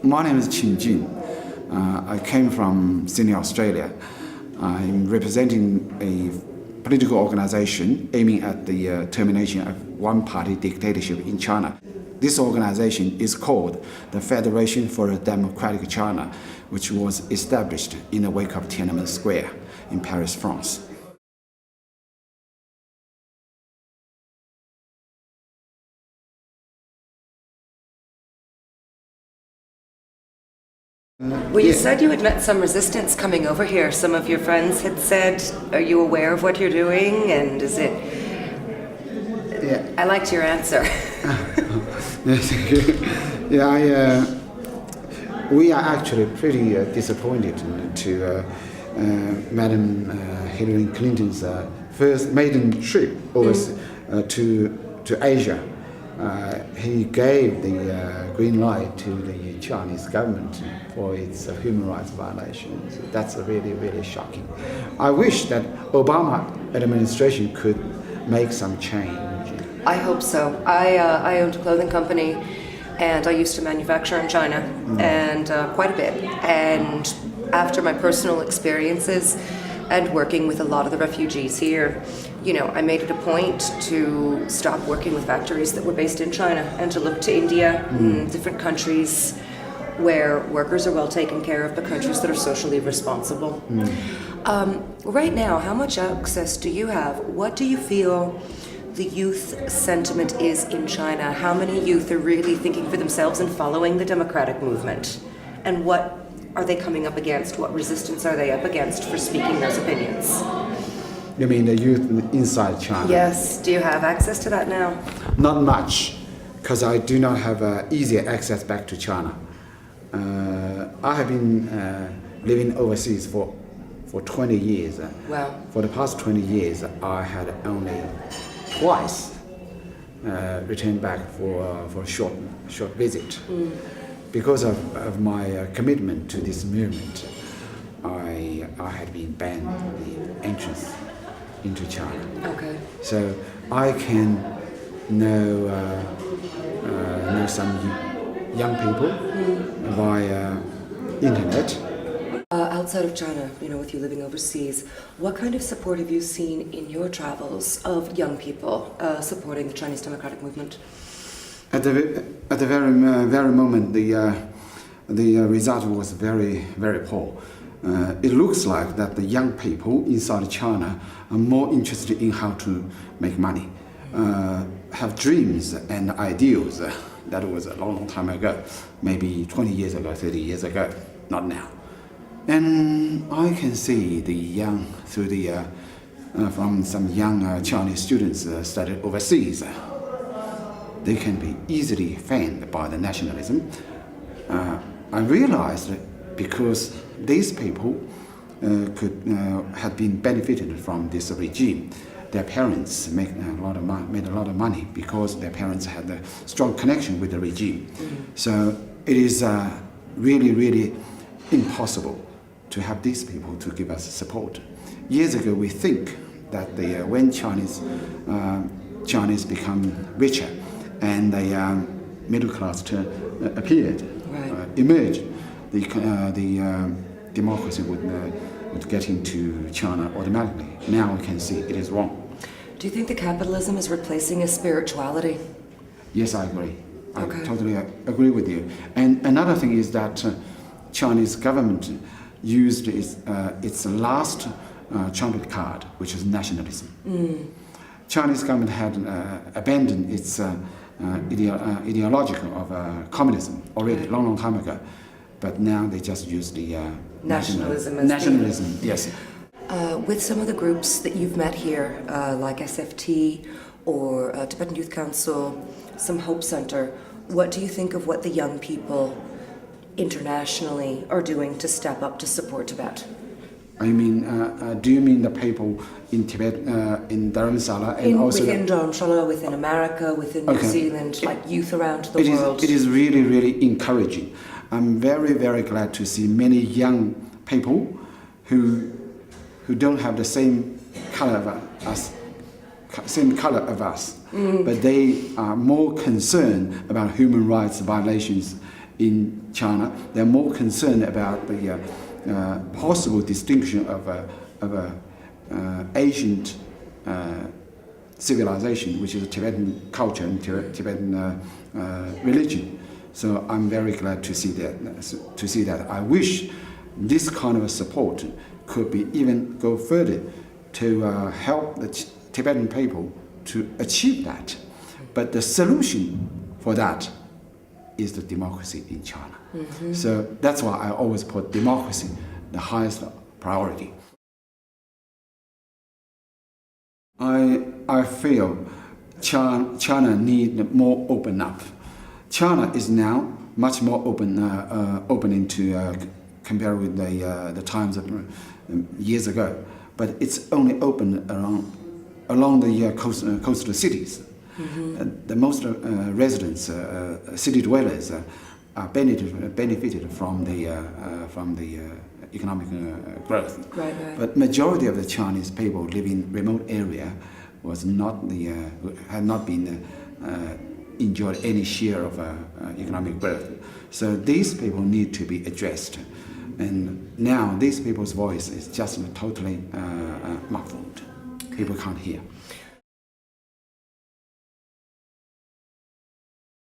My name is Qin Jun. I came from Sydney, Australia. I'm representing a political organization aiming at the termination of one-party dictatorship in China. This organization is called the Federation for a Democratic China, which was established in the wake of Tiananmen Square in Paris, France. Well, you said you had met some resistance coming over here. Some of your friends had said, are you aware of what you're doing? And is it... Yeah. I liked your answer. We are actually pretty disappointed to Madam Hillary Clinton's first maiden trip to Asia. He gave the green light to the Chinese government for its human rights violations. That's really, really shocking. I wish that Obama administration could make some change. I hope so. I owned a clothing company and I used to manufacture in China and quite a bit. And after my personal experiences and working with a lot of the refugees here, I made it a point to stop working with factories that were based in China and to look to India, different countries where workers are well taken care of, but countries that are socially responsible. Right now, how much access do you have? What do you feel the youth sentiment is in China? How many youth are really thinking for themselves and following the democratic movement? And what are they coming up against? What resistance are they up against for speaking those opinions? You mean the youth inside China? Yes. Do you have access to that now? Not much, because I do not have easy access back to China. I have been living overseas for 20 years. Wow. For the past 20 years, I had only twice returned back for a short visit. Because of my commitment to this movement, I had been banned the entrance into China. Okay. So I can know some young people via internet. Outside of China, with you living overseas, what kind of support have you seen in your travels of young people supporting the Chinese democratic movement? At the very moment, the result was very, very poor. It looks like that the young people inside China are more interested in how to make money, have dreams and ideals. That was a long time ago, maybe 20 years ago, 30 years ago, not now. And I can see the young, from some young Chinese students studied overseas. They can be easily fanned by the nationalism. I realized that because these people had been benefited from this regime. Their parents made a lot of money because their parents had a strong connection with the regime. So it is really, really impossible to have these people to give us support. Years ago, we think that when Chinese become richer and the middle class appeared, emerged, the democracy would get into China automatically. Now we can see it is wrong. Do you think that capitalism is replacing a spirituality? Yes, I agree. Okay. I totally agree with you. And another thing is that Chinese government used its last trumpet card, which is nationalism. Chinese government had abandoned its ideology of communism already, long time ago. But now they just use the nationalism. Yes. With some of the groups that you've met here, like SFT or Tibetan Youth Council, some Hope Center, what do you think of what the young people internationally are doing to step up to support Tibet? I mean, do you mean the people in Tibet, in Dharamsala, and also within Dharamsala, within America, within New Zealand, like youth around the world? It is really, really encouraging. I'm very, very glad to see many young people who don't have the same color of us, but they are more concerned about human rights violations in China. They're more concerned about the possible distinction of a ancient civilization, which is Tibetan culture and Tibetan religion. So I'm very glad to see that. I wish this kind of support could be even go further to help the Tibetan people to achieve that. But the solution for that is the democracy in China. Mm-hmm. So that's why I always put democracy the highest priority. I feel China need more open up. China is now much more opening to compare with the times of years ago, but it's only open along the coastal cities. Mm-hmm. The most residents, city dwellers, are benefited from the economic growth. Right. But majority of the Chinese people living in remote area had not been enjoyed any share of economic growth. So these people need to be addressed. And now these people's voice is just totally muffled. People can't hear.